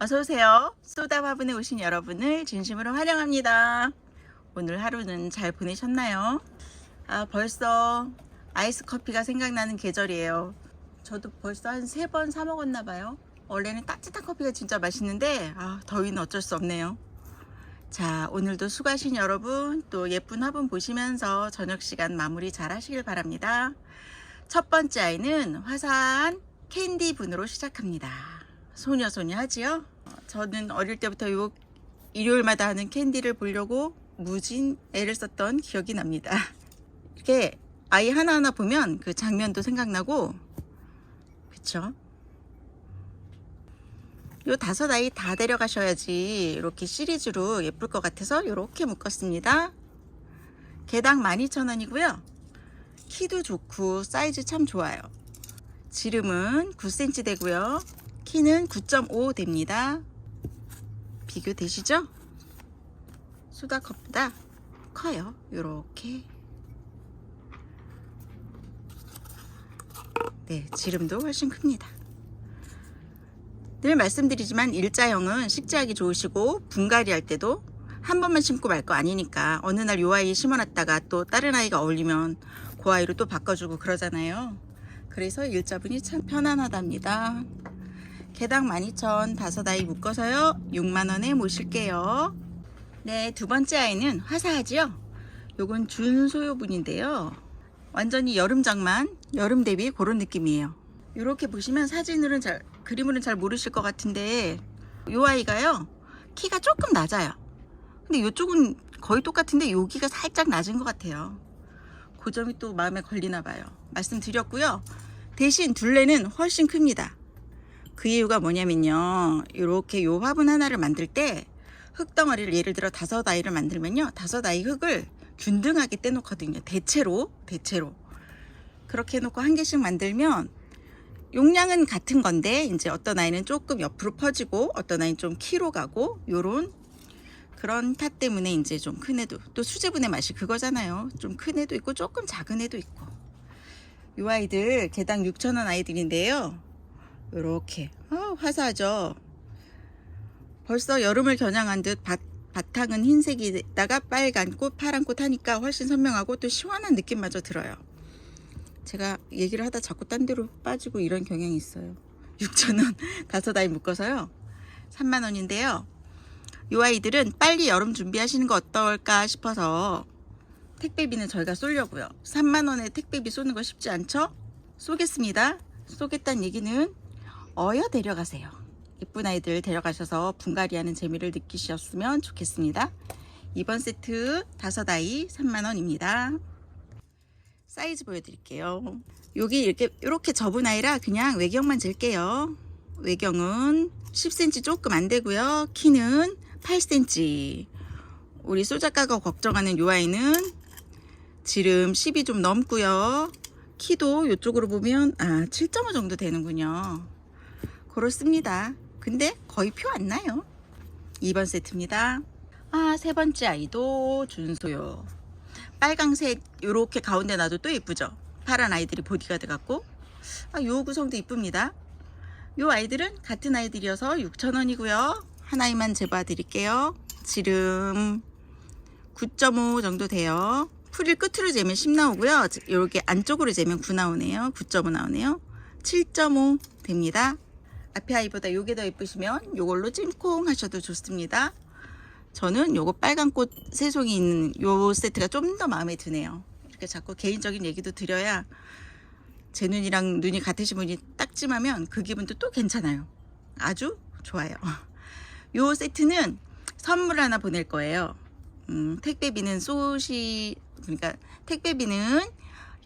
어서오세요. 쏘다 화분에 오신 여러분을 진심으로 환영합니다. 오늘 하루는 잘 보내셨나요? 벌써 아이스 커피가 생각나는 계절이에요. 저도 벌써 한 3번 사 먹었나 봐요. 원래는 따뜻한 커피가 진짜 맛있는데 더위는 어쩔 수 없네요. 자, 오늘도 수고하신 여러분, 또 예쁜 화분 보시면서 저녁 시간 마무리 잘 하시길 바랍니다. 첫 번째 아이는 화사한 캔디 분으로 시작합니다. 소녀소녀 하지요? 저는 어릴 때부터 일요일마다 하는 캔디를 보려고 무진 애를 썼던 기억이 납니다. 이렇게 아이 하나하나 보면 그 장면도 생각나고, 그쵸? 요 5아이 다 데려가셔야지 이렇게 시리즈로 예쁠 것 같아서 이렇게 묶었습니다. 개당 12,000원이고요. 키도 좋고 사이즈 참 좋아요. 지름은 9cm 되고요. 키는 9.5 됩니다. 비교되시죠? 수다컵보다 커요. 요렇게. 네, 지름도 훨씬 큽니다. 늘 말씀드리지만 일자형은 식재하기 좋으시고 분갈이 할 때도 한 번만 심고 말 거 아니니까 어느 날 요 아이 심어놨다가 또 다른 아이가 어울리면 그 아이로 또 바꿔주고 그러잖아요. 그래서 일자분이 참 편안하답니다. 개당 12,000원 5아이 묶어서요 6만원에 모실게요. 네, 두 번째 아이는 화사하지요? 요건 준소요분인데요. 완전히 여름장만, 여름 대비 그런 느낌이에요. 이렇게 보시면 사진으로는 그림으로는 잘 모르실 것 같은데 요 아이가요 키가 조금 낮아요. 근데 이쪽은 거의 똑같은데 여기가 살짝 낮은 것 같아요. 그 점이 또 마음에 걸리나 봐요. 말씀드렸고요. 대신 둘레는 훨씬 큽니다. 그 이유가 뭐냐면요, 이렇게 요 화분 하나를 만들 때 흙덩어리를 예를 들어 5아이를 만들면요 5아이 흙을 균등하게 떼놓거든요. 대체로 그렇게 해놓고 한 개씩 만들면 용량은 같은 건데 이제 어떤 아이는 조금 옆으로 퍼지고 어떤 아이는 좀 키로 가고 요런 그런 탓 때문에 이제 좀 큰 애도, 또 수제분의 맛이 그거잖아요. 좀 큰 애도 있고 조금 작은 애도 있고. 요 아이들 개당 6,000원 아이들인데요. 요렇게 화사하죠. 벌써 여름을 겨냥한 듯 바탕은 흰색에다가 빨간 꽃, 파란 꽃 하니까 훨씬 선명하고 또 시원한 느낌마저 들어요. 제가 얘기를 하다 자꾸 딴 데로 빠지고 이런 경향이 있어요. 6,000원 5아이 묶어서요 3만원인데요. 이 아이들은 빨리 여름 준비하시는 거 어떨까 싶어서 택배비는 저희가 쏘려고요. 3만원에 택배비 쏘는 거 쉽지 않죠? 쏘겠습니다. 쏘겠다는 얘기는 어여 데려가세요. 예쁜 아이들 데려가셔서 분갈이하는 재미를 느끼셨으면 좋겠습니다. 이번 세트 5아이 3만원입니다. 사이즈 보여드릴게요. 여기 이렇게 접은 아이라 그냥 외경만 잴게요. 외경은 10cm 조금 안 되고요. 키는 8cm. 우리 소작가가 걱정하는 요 아이는 지름 10이 좀 넘고요. 키도 이쪽으로 보면 7.5 정도 되는군요. 그렇습니다. 근데 거의 표 안 나요. 2번 세트입니다. 세 번째 아이도 준소요. 빨강색 요렇게 가운데 놔도 또 예쁘죠. 파란 아이들이 보디가드 같고 요 구성도 이쁩니다. 요 아이들은 같은 아이들이어서 6,000원이고요 한 아이만 재봐 드릴게요. 지름 9.5 정도 돼요. 풀을 끝으로 재면 10 나오고요. 이렇게 안쪽으로 재면 9 나오네요. 9.5 나오네요. 7.5 됩니다. 앞에 아이보다 요게 더 예쁘시면 요걸로 찜콩 하셔도 좋습니다. 저는 요거 빨간 꽃 3송이 있는 요 세트가 좀 더 마음에 드네요. 이렇게 자꾸 개인적인 얘기도 드려야 제 눈이랑 눈이 같으신 분이 딱 찜하면 그 기분도 또 괜찮아요. 아주 좋아요. 요 세트는 선물 하나 보낼 거예요. 택배비는 그러니까 택배비는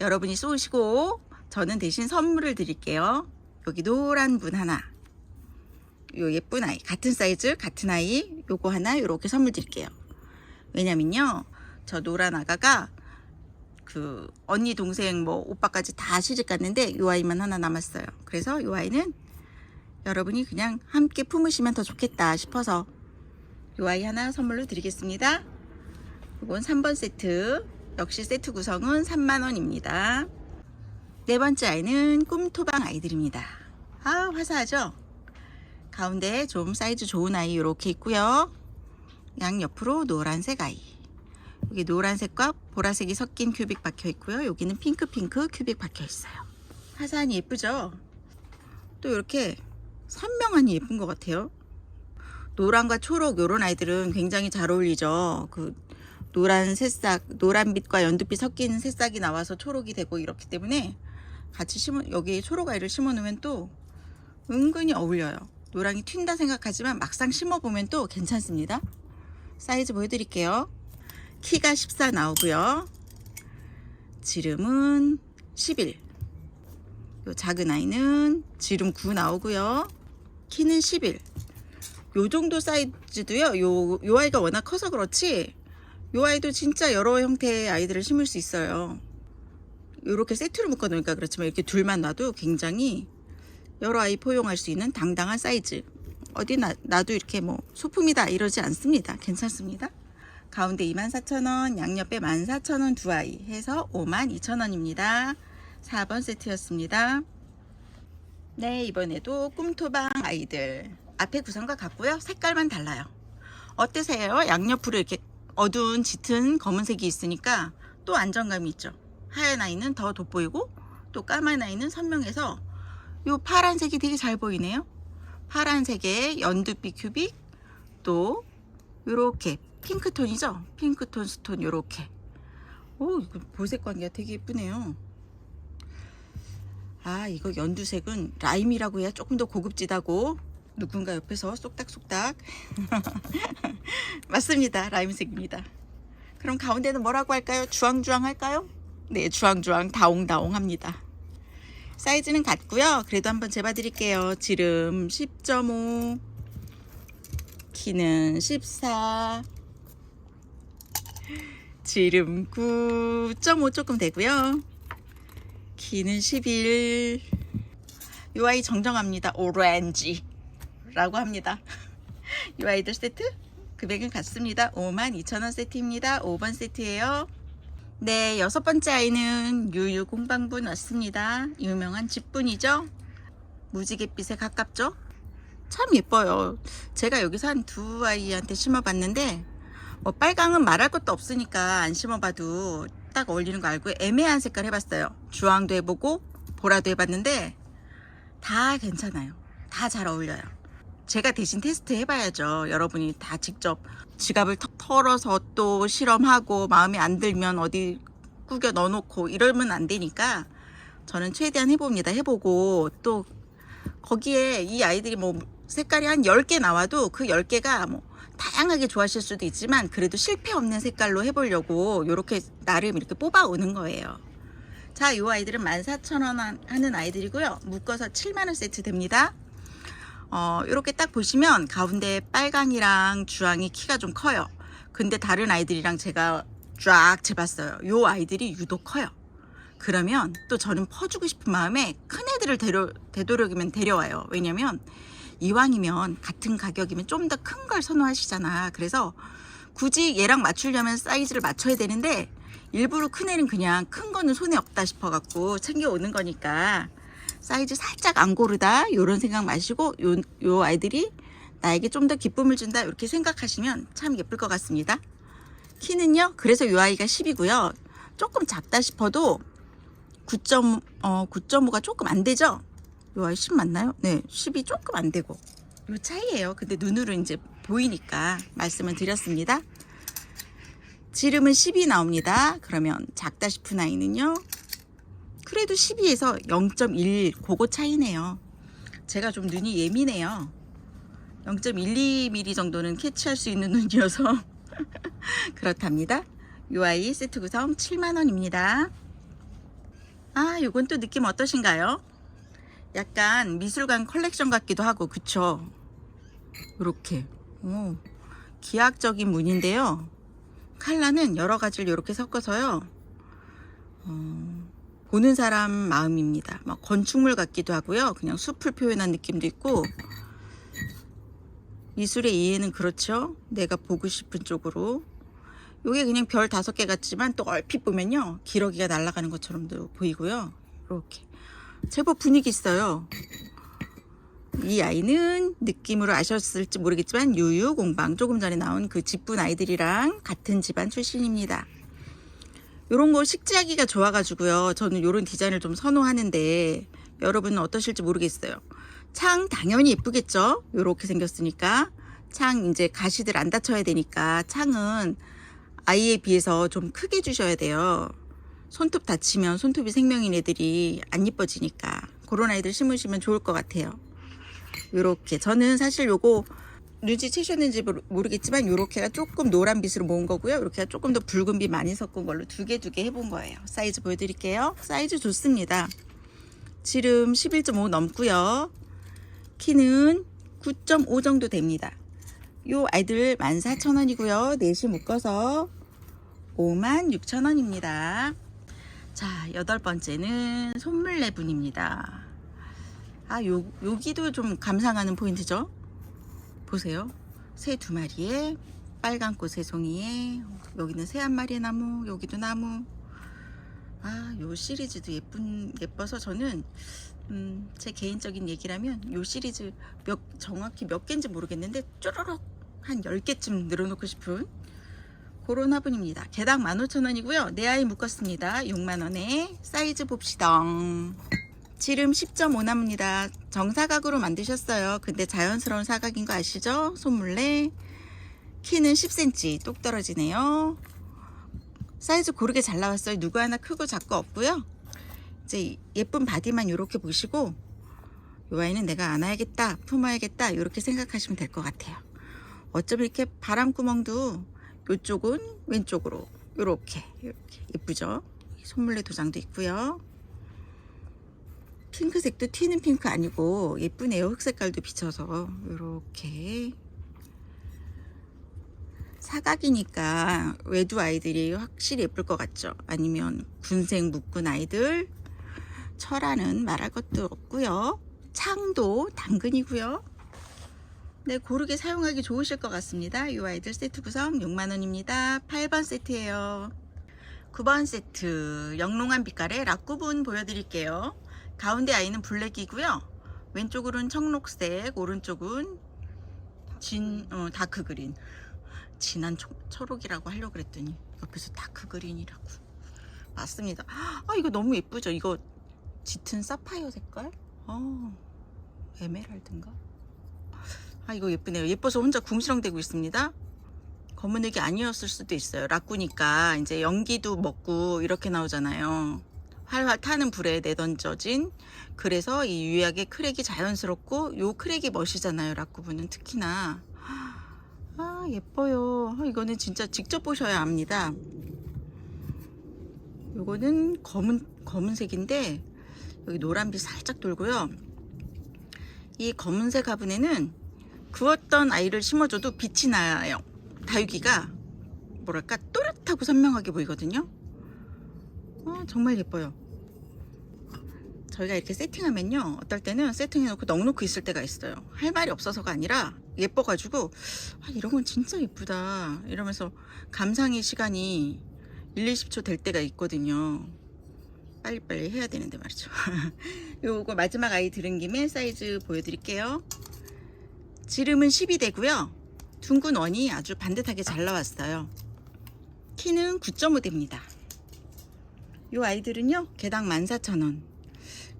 여러분이 쏘시고 저는 대신 선물을 드릴게요. 여기 노란 분 하나, 요 예쁜 아이 같은 사이즈 같은 아이 요거 하나 요렇게 선물 드릴게요. 왜냐면요 저 노란 아가가 그 언니 동생 뭐 오빠까지 다 시집 갔는데 요 아이만 하나 남았어요. 그래서 요 아이는 여러분이 그냥 함께 품으시면 더 좋겠다 싶어서 요 아이 하나 선물로 드리겠습니다. 이건 3번 세트. 역시 세트 구성은 3만원입니다. 네 번째 아이는 꿈토방 아이들입니다. 화사하죠? 가운데 좀 사이즈 좋은 아이 이렇게 있고요. 양 옆으로 노란색 아이. 여기 노란색과 보라색이 섞인 큐빅 박혀 있고요. 여기는 핑크 큐빅 박혀 있어요. 화사하니 예쁘죠? 또 이렇게 선명하니 예쁜 것 같아요. 노란과 초록 이런 아이들은 굉장히 잘 어울리죠. 그 노란 새싹, 노란빛과 연두빛 섞인 새싹이 나와서 초록이 되고 이렇기 때문에 같이 여기 초록 아이를 심어 놓으면 또 은근히 어울려요. 노랑이 튄다 생각하지만 막상 심어 보면 또 괜찮습니다. 사이즈 보여드릴게요. 키가 14 나오고요. 지름은 11. 요 작은 아이는 지름 9 나오고요. 키는 11. 요 정도 사이즈도요. 요 아이가 워낙 커서 그렇지 요 아이도 진짜 여러 형태의 아이들을 심을 수 있어요. 이렇게 세트로 묶어 놓으니까 그렇지만 이렇게 둘만 놔도 굉장히 여러 아이 포용할 수 있는 당당한 사이즈. 어디 놔도 이렇게 뭐 소품이다 이러지 않습니다. 괜찮습니다. 가운데 24,000원, 양옆에 14,000원 두 아이 해서 52,000원입니다. 4번 세트였습니다. 네, 이번에도 꿈토방 아이들. 앞에 구성과 같고요. 색깔만 달라요. 어떠세요? 양옆으로 이렇게 어두운 짙은 검은색이 있으니까 또 안정감이 있죠. 하얀 아이는 더 돋보이고 또 까만 아이는 선명해서 요 파란색이 되게 잘 보이네요. 파란색에 연두빛 큐빅 또 요렇게 핑크톤이죠. 핑크톤 스톤 요렇게. 오, 이거 보색 관계가 되게 예쁘네요. 아, 이거 연두색은 라임이라고 해야 조금 더 고급지다고 누군가 옆에서 쏙닥쏙닥 맞습니다. 라임색입니다. 그럼 가운데는 뭐라고 할까요? 주황주황 할까요? 네, 주황주황 다옹다옹 합니다. 사이즈는 같고요. 그래도 한번 재봐 드릴게요. 지름 10.5, 키는 14, 지름 9.5 조금 되고요. 키는 11. 이 아이 정정합니다. 오렌지 라고 합니다. 이 아이들 세트 금액은 같습니다. 52,000원 세트입니다. 5번 세트예요. 네, 6번째 아이는 유유 공방분 왔습니다. 유명한 집분이죠. 무지갯빛에 가깝죠. 참 예뻐요. 제가 여기서 한 두 아이한테 심어봤는데 뭐 빨강은 말할 것도 없으니까 안 심어봐도 딱 어울리는 거 알고 애매한 색깔 해봤어요. 주황도 해보고 보라도 해봤는데 다 괜찮아요. 다 잘 어울려요. 제가 대신 테스트 해봐야죠. 여러분이 다 직접 지갑을 털어서 또 실험하고 마음에 안 들면 어디 구겨 넣어놓고 이러면 안 되니까 저는 최대한 해봅니다. 해보고 또 거기에 이 아이들이 뭐 색깔이 한 10개 나와도 그 10개가 뭐 다양하게 좋아하실 수도 있지만 그래도 실패 없는 색깔로 해보려고 이렇게 나름 이렇게 뽑아오는 거예요. 자, 이 아이들은 14,000원 하는 아이들이고요. 묶어서 7만원 세트 됩니다. 이렇게 딱 보시면 가운데 빨강이랑 주황이 키가 좀 커요. 근데 다른 아이들이랑 제가 쫙 재봤어요. 이 아이들이 유독 커요. 그러면 또 저는 퍼주고 싶은 마음에 큰 애들을 되도록이면 데려와요. 왜냐면 이왕이면 같은 가격이면 좀 더 큰 걸 선호하시잖아. 그래서 굳이 얘랑 맞추려면 사이즈를 맞춰야 되는데 일부러 큰 애는 그냥 큰 거는 손에 없다 싶어 갖고 챙겨오는 거니까 사이즈 살짝 안 고르다 요런 생각 마시고 요 아이들이 나에게 좀 더 기쁨을 준다 이렇게 생각하시면 참 예쁠 것 같습니다. 키는요, 그래서 요 아이가 10이고요. 조금 작다 싶어도 9.5가 조금 안 되죠? 요 아이 10 맞나요? 네, 10이 조금 안 되고 요 차이예요. 근데 눈으로 이제 보이니까 말씀을 드렸습니다. 지름은 10이 나옵니다. 그러면 작다 싶은 아이는요, 그래도 12에서 0.1 그거 차이네요. 제가 좀 눈이 예민해요. 0.12mm 정도는 캐치할 수 있는 눈이어서 그렇답니다. 이 아이 세트 구성 7만원입니다. 아, 요건 또 느낌 어떠신가요? 약간 미술관 컬렉션 같기도 하고 그쵸? 이렇게 기하학적인 무늬인데요. 컬러는 여러 가지를 이렇게 섞어서요. 보는 사람 마음입니다. 막 건축물 같기도 하고요. 그냥 숲을 표현한 느낌도 있고 미술의 이해는 그렇죠. 내가 보고 싶은 쪽으로. 요게 그냥 별 5개 같지만 또 얼핏 보면요. 기러기가 날아가는 것처럼도 보이고요. 이렇게 제법 분위기 있어요. 이 아이는 느낌으로 아셨을지 모르겠지만 유유공방, 조금 전에 나온 그 집분 아이들이랑 같은 집안 출신입니다. 요런 거 식지하기가 좋아가지고요. 저는 요런 디자인을 좀 선호하는데 여러분은 어떠실지 모르겠어요. 창 당연히 예쁘겠죠. 요렇게 생겼으니까. 창 이제 가시들 안 다쳐야 되니까 창은 아이에 비해서 좀 크게 주셔야 돼요. 손톱 다치면 손톱이 생명인 애들이 안 이뻐지니까 그런 아이들 심으시면 좋을 것 같아요. 요렇게 저는 사실 요거 눈치채셨는지 모르겠지만 요렇게가 조금 노란빛으로 모은 거고요. 요렇게가 조금 더 붉은빛 많이 섞은 걸로 두 개 해본 거예요. 사이즈 보여드릴게요. 사이즈 좋습니다. 지름 11.5 넘고요. 키는 9.5 정도 됩니다. 요 아이들 14,000원이고요. 넷이 묶어서 56,000원입니다. 자, 여덟 번째는 손물레분입니다. 여기도 좀 감상하는 포인트죠. 보세요. 새 두 마리에 빨간 꽃 세 송이에 여기는 새 한 마리의 나무, 여기도 나무. 요 시리즈도 예뻐서 저는 제 개인적인 얘기라면 요 시리즈 정확히 몇 개인지 모르겠는데 쪼르륵 한 10개쯤 늘어놓고 싶은 그런 화분입니다. 개당 15,000원이고요. 네 아이 묶었습니다. 6만원에. 사이즈 봅시다. 지름 10.5 나무입니다. 정사각으로 만드셨어요. 근데 자연스러운 사각인 거 아시죠? 손물레. 키는 10cm 똑 떨어지네요. 사이즈 고르게 잘 나왔어요. 누구 하나 크고 작고 없고요. 이제 예쁜 바디만 이렇게 보시고 이 아이는 내가 안아야겠다, 품어야겠다 이렇게 생각하시면 될 것 같아요. 어쩌면 이렇게 바람구멍도 이쪽은 왼쪽으로 이렇게 예쁘죠? 손물레 도장도 있고요. 핑크색도 튀는 핑크 아니고 예쁘네요. 흑색깔도 비쳐서 이렇게 사각이니까 외두 아이들이 확실히 예쁠 것 같죠. 아니면 군색 묶은 아이들, 철화는 말할 것도 없고요. 창도 당근이고요. 네, 고르게 사용하기 좋으실 것 같습니다. 이 아이들 세트 구성 6만원입니다. 8번 세트예요. 9번 세트 영롱한 빛깔의 락구분 보여드릴게요. 가운데 아이는 블랙이고요. 왼쪽으로는 청록색, 오른쪽은 다크 그린. 진한 초록이라고 하려고 그랬더니 옆에서 다크 그린이라고. 맞습니다. 이거 너무 예쁘죠? 이거 짙은 사파이어 색깔? 에메랄드인가? 이거 예쁘네요. 예뻐서 혼자 궁시렁대고 있습니다. 검은색이 아니었을 수도 있어요. 락구니까 이제 연기도 먹고 이렇게 나오잖아요. 활활 타는 불에 내던져진. 그래서 이 유약의 크랙이 자연스럽고 요 크랙이 멋이잖아요. 락구분은 특히나. 예뻐요. 이거는 진짜 직접 보셔야 압니다. 요거는 검은색인데 여기 노란빛 살짝 돌고요. 이 검은색 화분에는 구웠던 아이를 심어줘도 빛이 나요. 다육이가 뭐랄까 또렷하고 선명하게 보이거든요. 정말 예뻐요. 저희가 이렇게 세팅하면요, 어떨 때는 세팅해놓고 넉놓고 있을 때가 있어요. 할 말이 없어서가 아니라 예뻐가지고 이런 건 진짜 예쁘다 이러면서 감상의 시간이 1-20초 될 때가 있거든요. 빨리빨리 해야 되는데 말이죠. 요거 마지막 아이 들은 김에 사이즈 보여드릴게요. 지름은 12대고요. 둥근 원이 아주 반듯하게 잘 나왔어요. 키는 9.5 됩니다. 요 아이들은요, 개당 14,000원.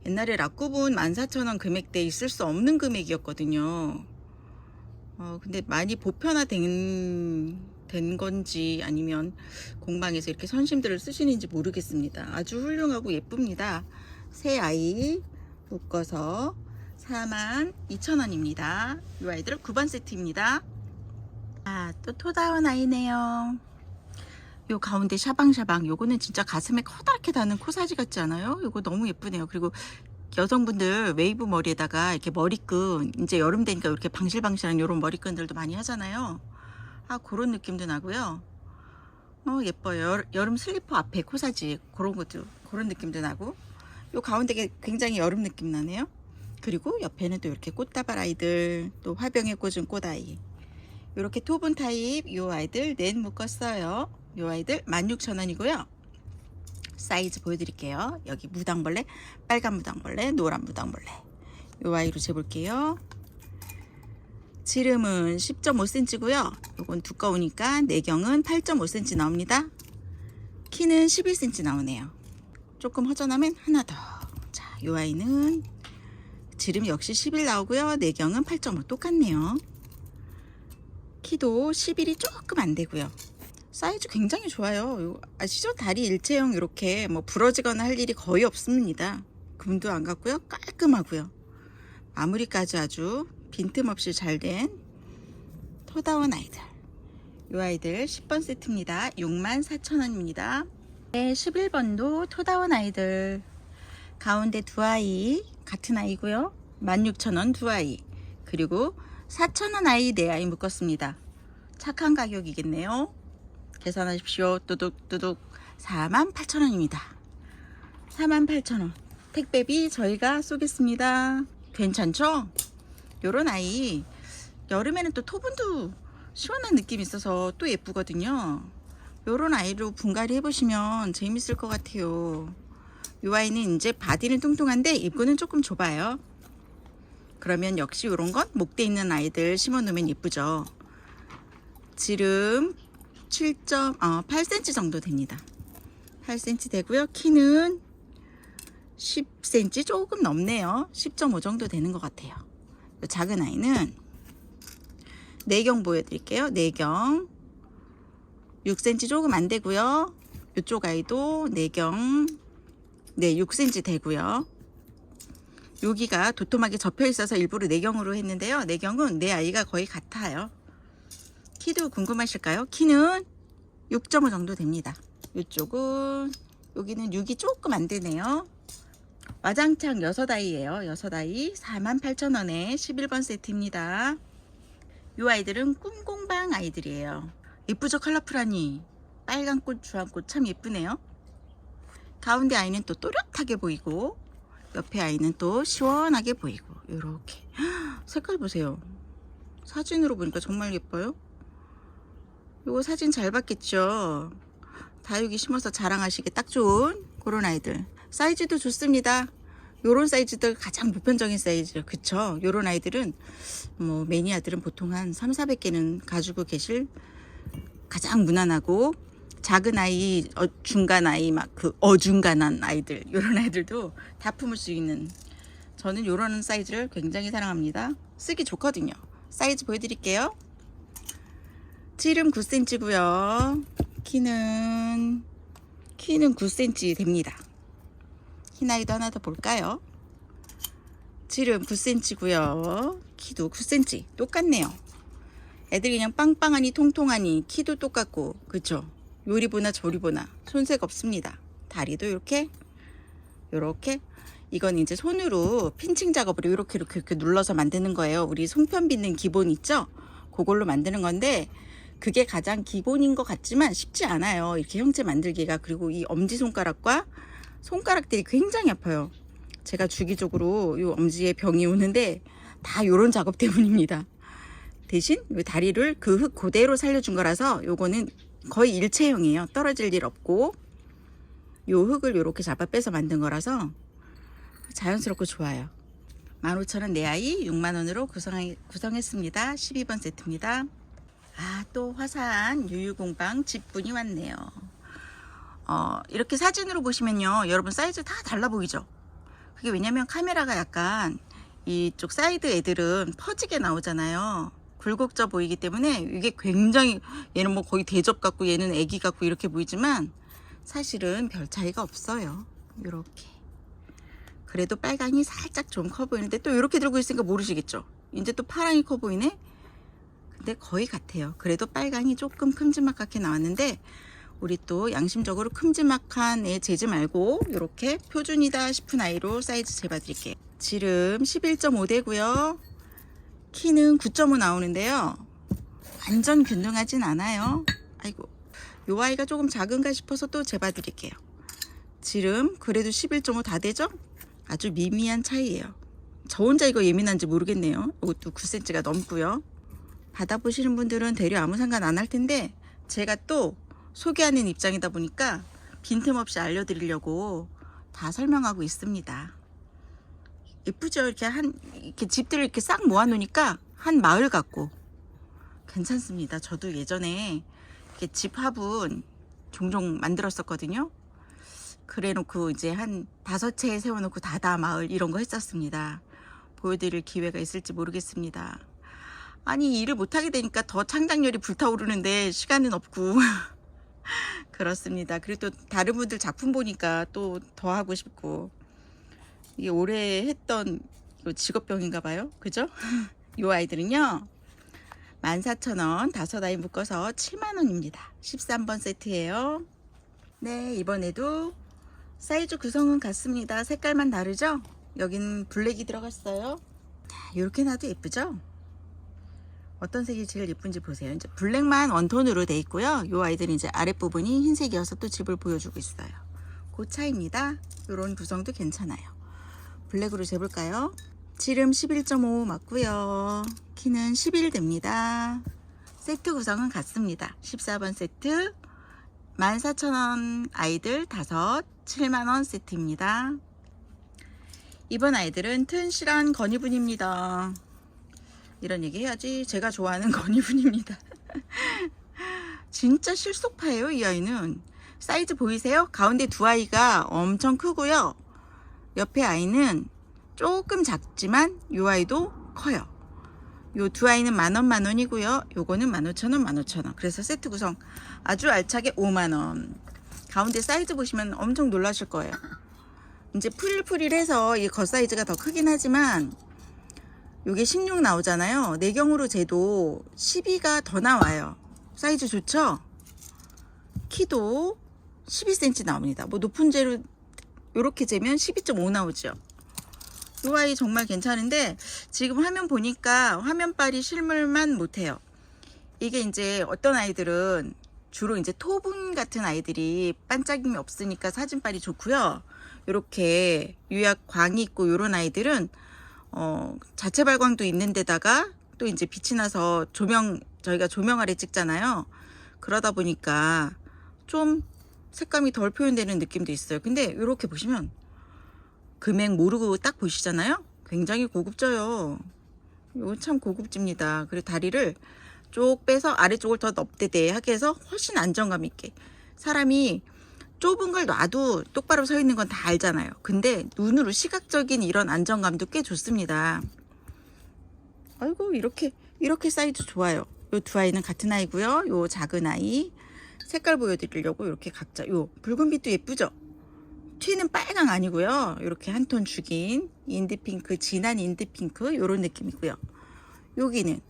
옛날에 락구분 14,000원 금액대에 있을 수 없는 금액이었거든요. 근데 많이 보편화된 건지 아니면 공방에서 이렇게 선심들을 쓰시는지 모르겠습니다. 아주 훌륭하고 예쁩니다. 새 아이 묶어서 42,000원입니다. 이 아이들 9번 세트입니다. 또 토다운 아이네요. 요 가운데 샤방샤방, 요거는 진짜 가슴에 커다랗게 다는 코사지 같지 않아요? 요거 너무 예쁘네요. 그리고 여성분들 웨이브 머리에다가 이렇게 머리끈, 이제 여름 되니까 이렇게 방실방실한 요런 머리끈들도 많이 하잖아요. 그런 느낌도 나고요. 예뻐요. 여름 슬리퍼 앞에 코사지 그런 느낌도 나고, 요 가운데가 굉장히 여름 느낌 나네요. 그리고 옆에는 또 이렇게 꽃다발 아이들, 또 화병에 꽂은 꽃아이, 이렇게 토분 타입 요 아이들 넷 묶었어요. 요 아이들 16,000원이고요. 사이즈 보여드릴게요. 여기 무당벌레, 빨간 무당벌레, 노란 무당벌레. 요 아이로 재볼게요. 지름은 10.5cm고요. 요건 두꺼우니까 내경은 8.5cm 나옵니다. 키는 11cm 나오네요. 조금 허전하면 하나 더. 자, 요 아이는 지름 역시 11 나오고요. 내경은 8.5 똑같네요. 키도 11이 조금 안 되고요. 사이즈 굉장히 좋아요. 아시죠? 다리 일체형 이렇게 뭐 부러지거나 할 일이 거의 없습니다. 금도 안 갔고요. 깔끔하고요. 마무리까지 아주 빈틈없이 잘 된 토다운 아이들. 이 아이들 10번 세트입니다. 64,000원입니다. 네, 11번도 토다운 아이들. 가운데 두 아이 같은 아이고요. 16,000원 두 아이. 그리고 4,000원 아이 네 아이 묶었습니다. 착한 가격이겠네요. 계산하십시오. 뚜둑뚜둑 48,000원입니다. 48,000원. 택배비 저희가 쏘겠습니다. 괜찮죠? 요런 아이 여름에는 또 토분도 시원한 느낌이 있어서 또 예쁘거든요. 요런 아이로 분갈이 해보시면 재밌을 것 같아요. 요 아이는 이제 바디는 뚱뚱한데 입구는 조금 좁아요. 그러면 역시 요런 건 목대 있는 아이들 심어 놓으면 예쁘죠. 지름 8cm 정도 됩니다. 8cm 되고요. 키는 10cm 조금 넘네요. 10.5 정도 되는 것 같아요. 작은 아이는 내경 보여드릴게요. 내경 6cm 조금 안 되고요. 이쪽 아이도 내경 6cm 되고요. 여기가 도톰하게 접혀 있어서 일부러 내경으로 했는데요. 내경은 내 아이가 거의 같아요. 키도 궁금하실까요? 키는 6.5 정도 됩니다. 이쪽은 여기는 6이 조금 안 되네요. 와장창 6아이예요. 6아이 48,000원에 11번 세트입니다. 이 아이들은 꿈공방 아이들이에요. 예쁘죠? 컬러풀하니 빨간 꽃, 주황 꽃 참 예쁘네요. 가운데 아이는 또 또렷하게 보이고 옆에 아이는 또 시원하게 보이고 이렇게 색깔 보세요. 사진으로 보니까 정말 예뻐요. 요거 사진 잘 봤겠죠? 다육이 심어서 자랑하시기 딱 좋은 그런 아이들. 사이즈도 좋습니다. 요런 사이즈들 가장 보편적인 사이즈. 그쵸? 요런 아이들은 뭐 매니아들은 보통 한 300~400개는 가지고 계실 가장 무난하고 작은 아이, 중간 아이, 막 그 어중간한 아이들, 요런 아이들도 다 품을 수 있는, 저는 요런 사이즈를 굉장히 사랑합니다. 쓰기 좋거든요. 사이즈 보여드릴게요. 지름 9cm고요. 키는 9cm 됩니다. 흰 아이도 하나 더 볼까요? 지름 9cm고요. 키도 9cm 똑같네요. 애들이 그냥 빵빵하니 통통하니 키도 똑같고, 그쵸? 요리 보나 저리 보나 손색 없습니다. 다리도 이렇게 이건 이제 손으로 핀칭 작업으로 이렇게 눌러서 만드는 거예요. 우리 송편 빚는 기본 있죠? 그걸로 만드는 건데 그게 가장 기본인 것 같지만 쉽지 않아요. 이렇게 형체 만들기가. 그리고 이 엄지손가락과 손가락들이 굉장히 아파요. 제가 주기적으로 이 엄지에 병이 오는데 다 요런 작업 때문입니다. 대신 이 다리를 그 흙 그대로 살려준 거라서 요거는 거의 일체형이에요. 떨어질 일 없고 요 흙을 요렇게 잡아 빼서 만든 거라서 자연스럽고 좋아요. 15,000원 내 아이 6만원으로 구성했습니다. 12번 세트입니다. 아, 또 화사한 유유공방 집분이 왔네요. 이렇게 사진으로 보시면요, 여러분 사이즈 다 달라 보이죠? 그게 왜냐면 카메라가 약간 이쪽 사이드 애들은 퍼지게 나오잖아요. 굴곡져 보이기 때문에 이게 굉장히, 얘는 뭐 거의 대접 같고 얘는 애기 같고 이렇게 보이지만 사실은 별 차이가 없어요. 이렇게. 그래도 빨강이 살짝 좀 커 보이는데 또 이렇게 들고 있으니까 모르시겠죠? 이제 또 파랑이 커 보이네? 근데 거의 같아요. 그래도 빨강이 조금 큼지막하게 나왔는데 우리 또 양심적으로 큼지막한 애 재지 말고 이렇게 표준이다 싶은 아이로 사이즈 재봐 드릴게요. 지름 11.5 되고요. 키는 9.5 나오는데요. 완전 균등하진 않아요. 아이고, 요 아이가 조금 작은가 싶어서 또 재봐 드릴게요. 지름 그래도 11.5 다 되죠? 아주 미미한 차이예요. 저 혼자 이거 예민한지 모르겠네요. 이것도 9cm가 넘고요. 받아보시는 분들은 대려 아무 상관 안 할 텐데 제가 또 소개하는 입장이다 보니까 빈틈없이 알려드리려고 다 설명하고 있습니다. 예쁘죠? 이렇게 집들을 이렇게 싹 모아 놓으니까 한 마을 같고 괜찮습니다. 저도 예전에 이렇게 집 화분 종종 만들었었거든요. 그래 놓고 이제 한 5채 세워놓고 다다 마을 이런 거 했었습니다. 보여드릴 기회가 있을지 모르겠습니다. 아니, 일을 못하게 되니까 더 창작열이 불타오르는데 시간은 없고 그렇습니다. 그리고 또 다른 분들 작품 보니까 또 더 하고 싶고, 이게 올해 했던 직업병인가 봐요. 그죠? 이 아이들은요 14,000원 5아이 묶어서 70,000원입니다. 13번 세트예요. 네, 이번에도 사이즈 구성은 같습니다. 색깔만 다르죠? 여긴 블랙이 들어갔어요. 이렇게 놔도 예쁘죠? 어떤 색이 제일 예쁜지 보세요. 이제 블랙만 원톤으로 돼 있고요. 이 아이들은 이제 아랫부분이 흰색이어서 또 집을 보여주고 있어요. 그 차이입니다. 이런 구성도 괜찮아요. 블랙으로 재볼까요? 지름 11.5 맞고요. 키는 11 됩니다. 세트 구성은 같습니다. 14번 세트 14,000원 아이들 5, 70,000원 세트입니다. 이번 아이들은 튼실한 건이분입니다. 이런 얘기 해야지. 제가 좋아하는 건이분입니다. 진짜 실속파예요. 이 아이는 사이즈 보이세요? 가운데 두 아이가 엄청 크고요. 옆에 아이는 조금 작지만 이 아이도 커요. 요 두 아이는 만원이고요. 요거는 15,000원 15,000원. 그래서 세트 구성 아주 알차게 5만원. 가운데 사이즈 보시면 엄청 놀라실 거예요. 이제 프릴프릴해서 이 겉 사이즈가 더 크긴 하지만 요게 16 나오잖아요. 내경으로 재도 12가 더 나와요. 사이즈 좋죠? 키도 12cm 나옵니다. 뭐 높은 재로 요렇게 재면 12.5 나오죠. 이 아이 정말 괜찮은데 지금 화면 보니까 화면빨이 실물만 못해요. 이게 이제 어떤 아이들은 주로 이제 토분 같은 아이들이 반짝임이 없으니까 사진빨이 좋고요. 이렇게 유약 광이 있고 요런 아이들은 자체 발광도 있는 데다가 또 이제 빛이 나서 저희가 조명 아래 찍잖아요. 그러다 보니까 좀 색감이 덜 표현되는 느낌도 있어요. 근데 이렇게 보시면 금액 모르고 딱 보시잖아요. 굉장히 고급져요. 이거 참 고급집니다. 그리고 다리를 쭉 빼서 아래쪽을 더 넙대대하게 해서 훨씬 안정감 있게. 사람이 좁은 걸 놔도 똑바로 서 있는 건 다 알잖아요. 근데 눈으로 시각적인 이런 안정감도 꽤 좋습니다. 아이고, 이렇게 사이즈 좋아요. 요 두 아이는 같은 아이고요. 요 작은 아이 색깔 보여드리려고 이렇게 각자, 요 붉은 빛도 예쁘죠? 튀는 빨강 아니고요. 이렇게 한 톤 죽인 인디핑크, 진한 인디핑크 요런 느낌이고요. 여기는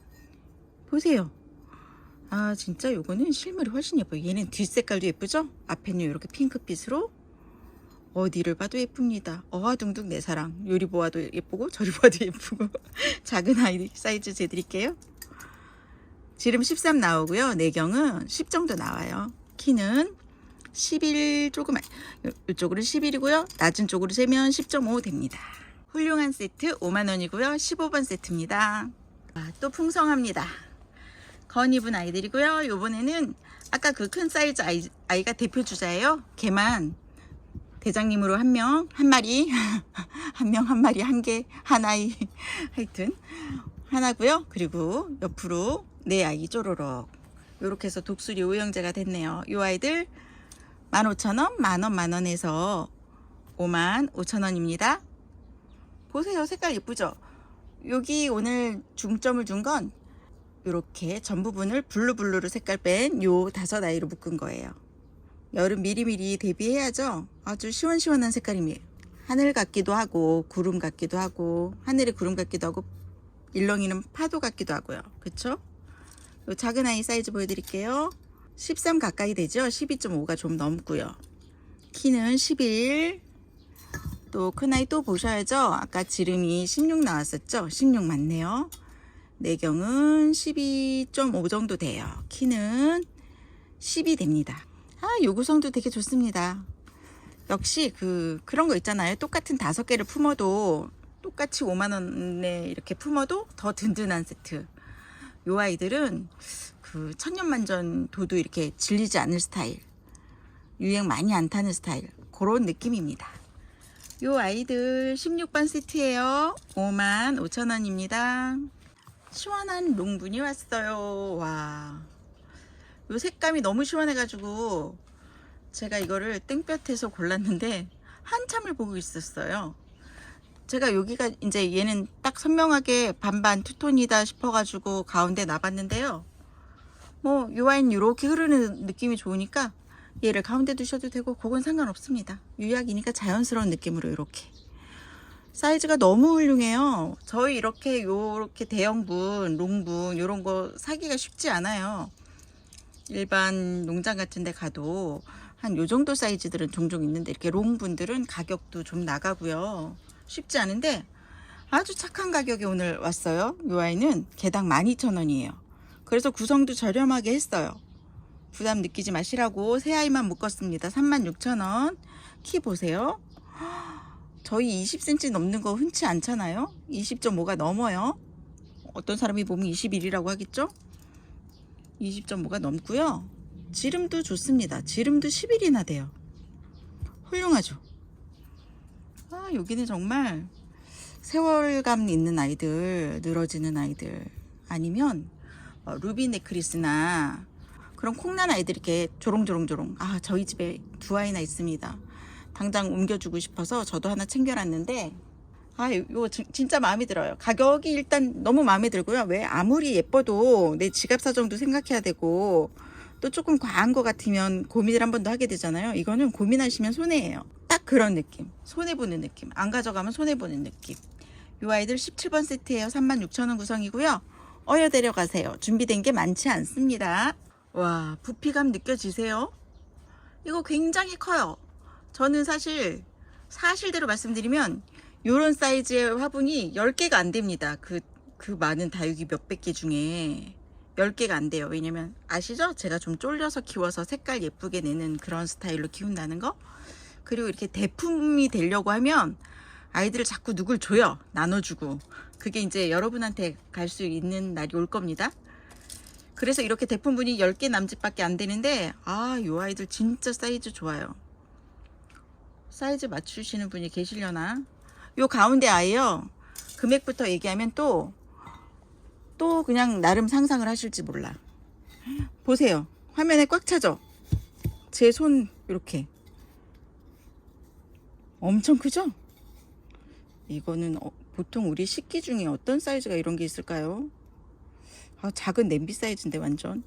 보세요. 아, 진짜 요거는 실물이 훨씬 예뻐요. 얘는 뒷색깔도 예쁘죠? 앞에는 이렇게 핑크빛으로 어디를 봐도 예쁩니다. 어화둥둥 내 사랑. 요리 보아도 예쁘고 저리 보아도 예쁘고 작은 아이 사이즈 재드릴게요. 지름 13 나오고요. 내경은 10 정도 나와요. 키는 11 조그만, 이쪽으로 11이고요. 낮은 쪽으로 재면 10.5 됩니다. 훌륭한 세트 5만원이고요. 15번 세트입니다. 또 풍성합니다. 건 입은 아이들이고요. 요번에는 아까 그 큰 사이즈 아이가 대표 주자예요. 걔만 대장님으로 한 마리 한 마리 한 개 한 아이 하여튼 하나고요. 그리고 옆으로 네 아이 쪼로록 요렇게 해서 독수리 오형제가 됐네요. 요 아이들 15,000원 만원에서 55,000원입니다. 보세요. 색깔 예쁘죠? 여기 오늘 중점을 준 건 이렇게 전 부분을 블루로 색깔 뺀 요 5아이로 묶은 거예요. 여름 미리미리 대비해야죠. 아주 시원시원한 색깔이에요. 하늘 같기도 하고 구름 같기도 하고 하늘의 구름 같기도 하고 일렁이는 파도 같기도 하고요. 그쵸? 요 작은 아이 사이즈 보여드릴게요. 13 가까이 되죠? 12.5가 좀 넘고요. 키는 11. 또 큰 아이 또 보셔야죠. 아까 지름이 16 나왔었죠? 16 맞네요. 내경은 12.5 정도 돼요. 키는 12 됩니다. 요 구성도 되게 좋습니다. 역시 그런 거 있잖아요. 똑같은 5개를 품어도 똑같이 5만원에 이렇게 품어도 더 든든한 세트. 요 아이들은 그 천년만년 둬도 이렇게 질리지 않을 스타일, 유행 많이 안 타는 스타일, 그런 느낌입니다. 요 아이들 16번 세트예요. 55,000원입니다. 시원한 롱분이 왔어요. 와, 요 색감이 너무 시원해가지고 제가 이거를 땡볕에서 골랐는데 한참을 보고 있었어요. 제가 여기가 이제 얘는 딱 선명하게 반반 투톤이다 싶어가지고 가운데 놔봤는데요. 뭐 요 아이는 이렇게 흐르는 느낌이 좋으니까 얘를 가운데 두셔도 되고 그건 상관없습니다. 유약이니까 자연스러운 느낌으로 이렇게. 사이즈가 너무 훌륭해요. 저희 이렇게 요렇게 대형분, 롱분 요런 거 사기가 쉽지 않아요. 일반 농장 같은 데 가도 한 요 정도 사이즈들은 종종 있는데 이렇게 롱분들은 가격도 좀 나가고요. 쉽지 않은데 아주 착한 가격에 오늘 왔어요. 요 아이는 개당 12,000원이에요. 그래서 구성도 저렴하게 했어요. 부담 느끼지 마시라고 새 아이만 묶었습니다. 36,000원. 키 보세요. 저희 20cm 넘는 거 흔치 않잖아요. 20.5가 넘어요. 어떤 사람이 보면 21이라고 하겠죠. 20.5가 넘고요. 지름도 좋습니다. 지름도 11이나 돼요. 훌륭하죠. 아, 여기는 정말 세월감 있는 아이들, 늘어지는 아이들, 아니면 루비 네크리스나 그런 콩난 아이들 이렇게 조롱조롱조롱. 아, 저희 집에 두 아이나 있습니다. 당장 옮겨주고 싶어서 저도 하나 챙겨놨는데, 아, 이거 진짜 마음에 들어요. 가격이 일단 너무 마음에 들고요. 왜 아무리 예뻐도 내 지갑 사정도 생각해야 되고 또 조금 과한 것 같으면 고민을 한 번 더 하게 되잖아요. 이거는 고민하시면 손해예요. 딱 그런 느낌. 손해보는 느낌. 안 가져가면 손해보는 느낌. 이 아이들 17번 세트예요. 36,000원 구성이고요. 어여 데려가세요. 준비된 게 많지 않습니다. 와, 부피감 느껴지세요? 이거 굉장히 커요. 저는 사실대로 말씀드리면 요런 사이즈의 화분이 10개가 안 됩니다. 그 많은 다육이 몇백 개 중에 10개가 안 돼요. 왜냐면 아시죠? 제가 좀 쫄려서 키워서 색깔 예쁘게 내는 그런 스타일로 키운다는 거. 그리고 이렇게 대품이 되려고 하면 아이들을 자꾸 누굴 줘요. 나눠주고. 그게 이제 여러분한테 갈 수 있는 날이 올 겁니다. 그래서 이렇게 대품분이 10개 남짓밖에 안 되는데, 아, 요 아이들 진짜 사이즈 좋아요. 사이즈 맞추시는 분이 계시려나? 요 가운데 아이요. 금액부터 얘기하면 또 그냥 나름 상상을 하실지 몰라. 보세요. 화면에 꽉 차죠? 제 손 이렇게. 엄청 크죠? 이거는 보통 우리 식기 중에 어떤 사이즈가 이런 게 있을까요? 아, 작은 냄비 사이즈인데 완전.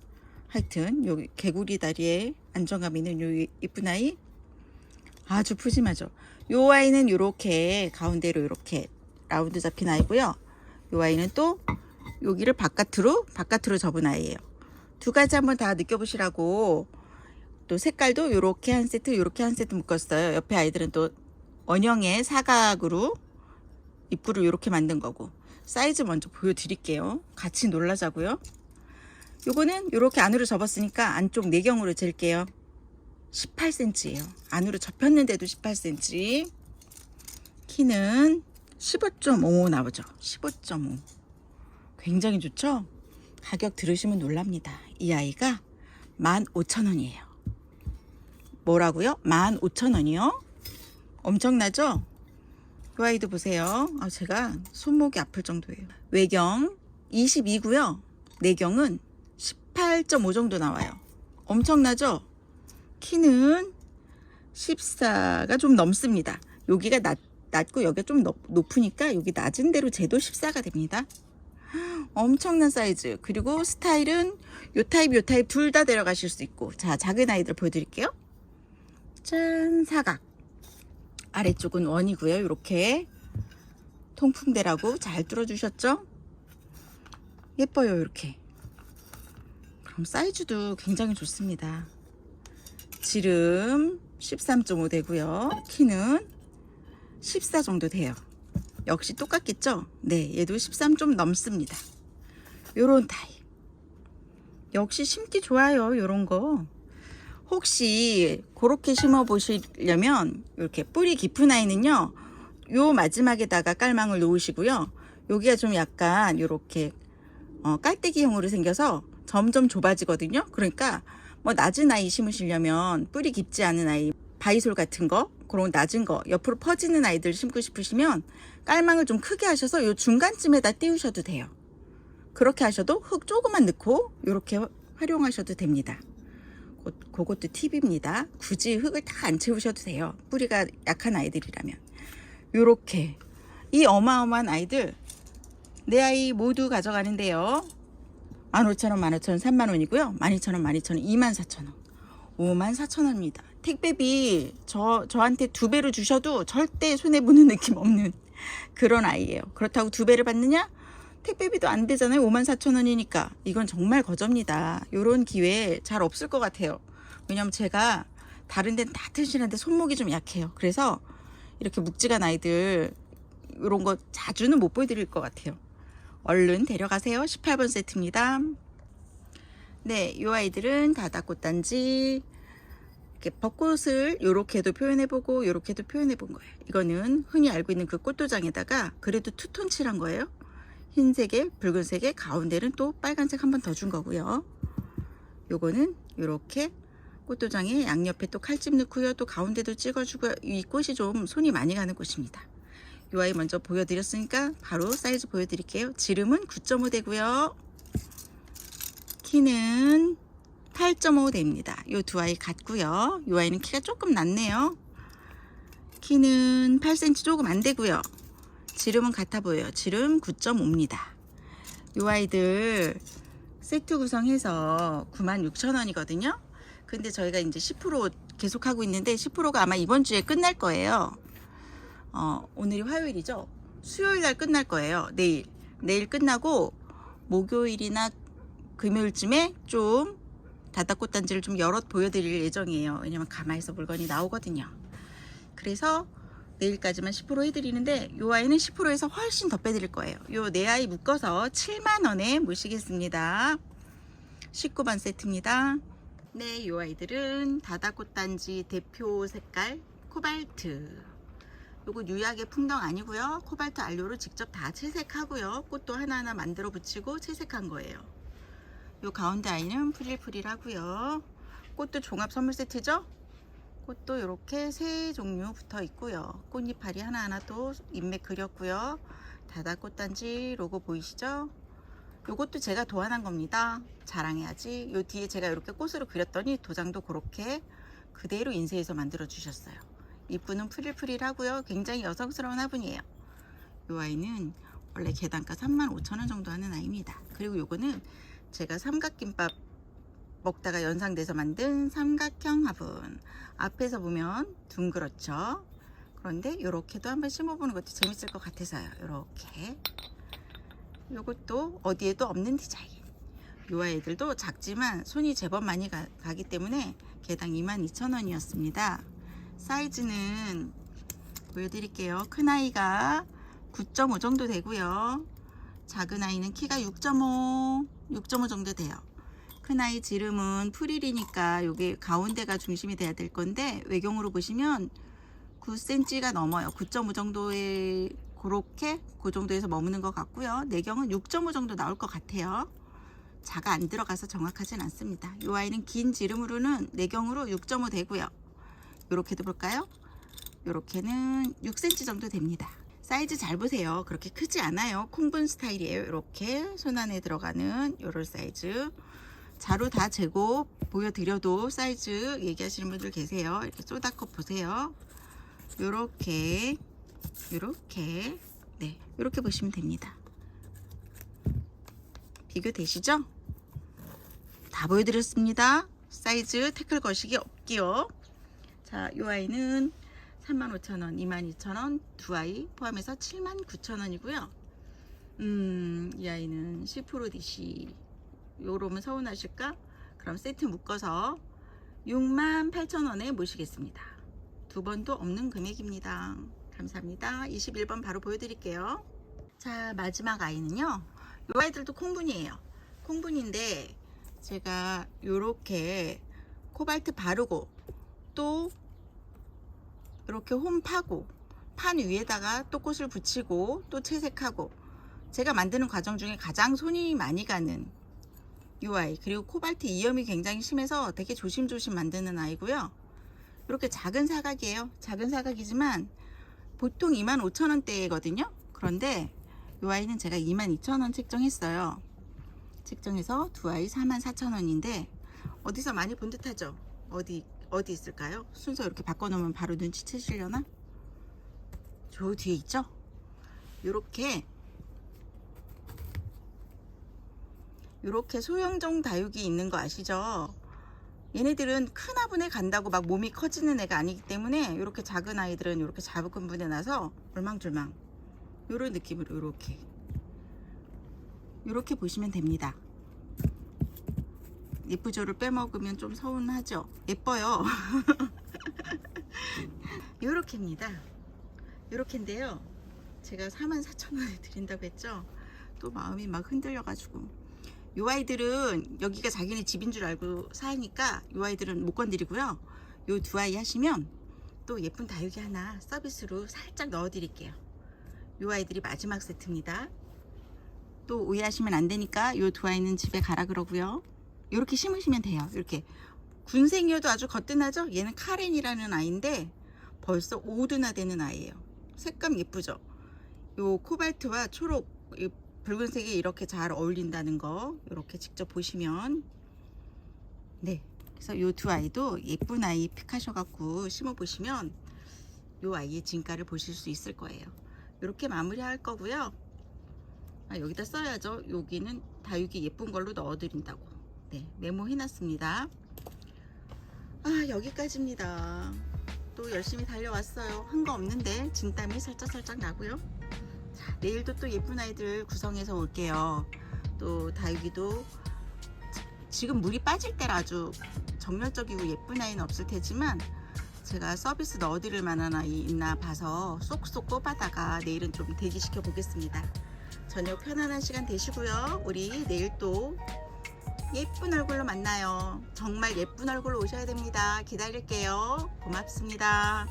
하여튼 여기 개구리 다리에 안정감 있는 요 이쁜 아이 아주 푸짐하죠. 요 아이는 요렇게 가운데로 이렇게 라운드 잡힌 아이고요. 요 아이는 또 여기를 바깥으로 접은 아이예요. 두 가지 한번 다 느껴보시라고 또 색깔도 요렇게 한 세트 요렇게 한 세트 묶었어요. 옆에 아이들은 또 원형의 사각으로 입구를 요렇게 만든 거고. 사이즈 먼저 보여드릴게요. 같이 놀라자고요. 요거는 요렇게 안으로 접었으니까 안쪽 내경으로 잴게요. 18cm예요. 안으로 접혔는데도 18cm. 키는 15.5 나오죠. 15.5. 굉장히 좋죠? 가격 들으시면 놀랍니다. 이 아이가 15,000원이에요. 뭐라고요? 15,000원이요? 엄청나죠? 이 아이도 보세요. 아, 제가 손목이 아플 정도예요. 외경 22고요. 내경은 18.5 정도 나와요. 엄청나죠? 키는 14가 좀 넘습니다. 여기가 낮고 여기가 좀 높으니까 여기 낮은 대로 재도 14가 됩니다. 엄청난 사이즈. 그리고 스타일은 요 타입 둘 다 데려가실 수 있고. 자, 작은 아이들 보여드릴게요. 짠, 사각. 아래쪽은 원이고요. 이렇게 통풍대라고 잘 뚫어주셨죠? 예뻐요. 이렇게. 그럼 사이즈도 굉장히 좋습니다. 지름 13.5 되고요. 키는 14 정도 돼요. 역시 똑같겠죠? 네, 얘도 13 좀 넘습니다. 요런 타입. 역시 심기 좋아요. 요런 거. 혹시 그렇게 심어 보시려면 이렇게 뿌리 깊은 아이는요, 요 마지막에다가 깔망을 놓으시고요. 여기가 좀 약간 이렇게 깔때기형으로 생겨서 점점 좁아지거든요. 그러니까 뭐 낮은 아이 심으시려면 뿌리 깊지 않은 아이 바이솔 같은 거, 그런 낮은 거, 옆으로 퍼지는 아이들 심고 싶으시면 깔망을 좀 크게 하셔서 요 중간쯤에다 띄우셔도 돼요. 그렇게 하셔도 흙 조금만 넣고 이렇게 활용하셔도 됩니다. 그것도 팁입니다. 굳이 흙을 다 안 채우셔도 돼요. 뿌리가 약한 아이들이라면. 요렇게 이 어마어마한 아이들 내 아이 모두 가져가는데요. 15,000원, 15,000원, 30,000원이고요. 12,000원, 12,000원, 24,000원, 54,000원입니다. 택배비 저한테 2배로 주셔도 절대 손해보는 느낌 없는 그런 아이예요. 그렇다고 2배를 받느냐? 택배비도 안 되잖아요. 54,000원이니까. 이건 정말 거저입니다. 요런 기회 잘 없을 것 같아요. 왜냐면 제가 다른 데는 다 튼실한데 손목이 좀 약해요. 그래서 이렇게 묵직한 아이들 요런 거 자주는 못 보여드릴 것 같아요. 얼른 데려가세요. 18번 세트입니다. 네, 이 아이들은 다다꽃단지 이렇게 벚꽃을 요렇게도 표현해보고 요렇게도 표현해본 거예요. 이거는 흔히 알고 있는 그 꽃도장에다가 그래도 투톤 칠한 거예요. 흰색에 붉은색에 가운데는 또 빨간색 한 번 더 준 거고요. 요거는 요렇게 꽃도장에 양옆에 또 칼집 넣고요. 또 가운데도 찍어주고요. 이 꽃이 좀 손이 많이 가는 꽃입니다. 이 아이 먼저 보여드렸으니까 바로 사이즈 보여드릴게요. 지름은 9.5 되고요. 키는 8.5 됩니다. 이 두 아이 같고요. 이 아이는 키가 조금 낮네요. 키는 8cm 조금 안 되고요. 지름은 같아 보여요. 지름 9.5입니다. 이 아이들 세트 구성해서 96,000원이거든요. 근데 저희가 이제 10% 계속 하고 있는데 10%가 아마 이번 주에 끝날 거예요. 오늘이 화요일이죠. 수요일 날 끝날 거예요. 내일 끝나고 목요일이나 금요일쯤에 좀 다다꽃단지를 좀 열어 보여드릴 예정이에요. 왜냐면 가마에서 물건이 나오거든요. 그래서 내일까지만 10% 해드리는데 이 아이는 10%에서 훨씬 더 빼드릴 거예요. 요 네 아이 묶어서 7만원에 모시겠습니다. 19번 세트입니다. 네, 이 아이들은 다다꽃단지 대표 색깔 코발트. 요거 뉴약의 풍덩 아니고요. 코발트 알료로 직접 다 채색하고요. 꽃도 하나하나 만들어 붙이고 채색한 거예요. 요 가운데 아이는 프릴프릴하고요. 꽃도 종합 선물 세트죠. 꽃도 이렇게 세 종류 붙어 있고요. 꽃잎파리 하나하나 또 인맥 그렸고요. 다다꽃단지 로고 보이시죠? 요것도 제가 도안한 겁니다. 자랑해야지. 요 뒤에 제가 이렇게 꽃으로 그렸더니 도장도 그렇게 그대로 인쇄해서 만들어 주셨어요. 이쁘는 프릴프릴하고요. 굉장히 여성스러운 화분이에요. 요 아이는 원래 개단가 35,000원 정도 하는 아이입니다. 그리고 요거는 제가 삼각김밥 먹다가 연상돼서 만든 삼각형 화분. 앞에서 보면 둥그렇죠. 그런데 이렇게도 한번 심어보는 것도 재밌을 것 같아서요. 이렇게. 요것도 어디에도 없는 디자인. 요 아이들도 작지만 손이 제법 많이 가기 때문에 개당 22,000원이었습니다. 사이즈는 보여드릴게요. 큰 아이가 9.5 정도 되고요. 작은 아이는 키가 6.5 정도 돼요. 큰 아이 지름은 프릴이니까 여기 가운데가 중심이 돼야 될 건데 외경으로 보시면 9cm가 넘어요. 9.5 정도에 그렇게 그 정도에서 머무는 것 같고요. 내경은 6.5 정도 나올 것 같아요. 자가 안 들어가서 정확하진 않습니다. 이 아이는 긴 지름으로는 내경으로 6.5 되고요. 요렇게도 볼까요? 요렇게는 6cm 정도 됩니다. 사이즈 잘 보세요. 그렇게 크지 않아요. 콩분 스타일이에요. 이렇게 손 안에 들어가는 요런 사이즈. 자로 다 재고 보여드려도 사이즈 얘기하시는 분들 계세요. 이렇게 쏟아컷 보세요. 요렇게 네, 요렇게 보시면 됩니다. 비교되시죠? 다 보여드렸습니다. 사이즈 태클 거시기 없기요. 자, 이 아이는 35,000원, 22,000원 두 아이 포함해서 79,000원이고요. 이 아이는 10% DC. 요러면 서운하실까? 그럼 세트 묶어서 68,000원에 모시겠습니다. 두 번도 없는 금액입니다. 감사합니다. 21번 바로 보여드릴게요. 자, 마지막 아이는요. 요 아이들도 콩분이에요. 콩분인데 제가 요렇게 코발트 바르고 또 이렇게 홈 파고 판 위에다가 또 꽃을 붙이고 또 채색하고 제가 만드는 과정 중에 가장 손이 많이 가는 이 아이. 그리고 코발트 이염이 굉장히 심해서 되게 조심조심 만드는 아이고요. 이렇게 작은 사각이에요. 작은 사각이지만 보통 25,000원대거든요. 그런데 이 아이는 제가 22,000원 책정했어요. 책정해서 두 아이 44,000원인데 어디서 많이 본 듯하죠? 어디 있을까요? 순서 이렇게 바꿔놓으면 바로 눈치채시려나? 저 뒤에 있죠? 요렇게 소형종 다육이 있는 거 아시죠? 얘네들은 큰 화분에 간다고 막 몸이 커지는 애가 아니기 때문에 이렇게 작은 아이들은 이렇게 작은 분에 나서 얼망졸망 요런 느낌으로 이렇게 보시면 됩니다. 예쁘죠를 빼먹으면 좀 서운하죠? 예뻐요. 요렇게입니다. 요렇게인데요. 제가 44,000원에 드린다고 했죠? 또 마음이 막 흔들려 가지고 요 아이들은 여기가 자기네 집인 줄 알고 사니까 요 아이들은 못 건드리고요. 요 두 아이 하시면 또 예쁜 다육이 하나 서비스로 살짝 넣어 드릴게요. 요 아이들이 마지막 세트입니다. 또 오해하시면 안 되니까 요 두 아이는 집에 가라 그러고요. 이렇게 심으시면 돼요. 이렇게 군생이어도 아주 거뜬하죠? 얘는 카렌이라는 아이인데 벌써 5두나 되는 아이예요. 색감 예쁘죠? 요 코발트와 초록, 붉은색이 이렇게 잘 어울린다는 거 이렇게 직접 보시면 네, 그래서 요 두 아이도 예쁜 아이 픽하셔 갖고 심어 보시면 요 아이의 진가를 보실 수 있을 거예요. 이렇게 마무리할 거고요. 여기다 써야죠. 여기는 다육이 예쁜 걸로 넣어 드린다고 네, 메모해 놨습니다. 여기까지입니다. 또 열심히 달려왔어요. 한 거 없는데 진땀이 살짝 나고요. 자, 내일도 또 예쁜 아이들 구성해서 올게요. 또 다육이도 지금 물이 빠질 때라 아주 정열적이고 예쁜 아이는 없을 테지만 제가 서비스 넣어드릴 만한 아이 있나 봐서 쏙쏙 뽑아다가 내일은 좀 대기시켜 보겠습니다. 저녁 편안한 시간 되시고요. 우리 내일 또 예쁜 얼굴로 만나요. 정말 예쁜 얼굴로 오셔야 됩니다. 기다릴게요. 고맙습니다.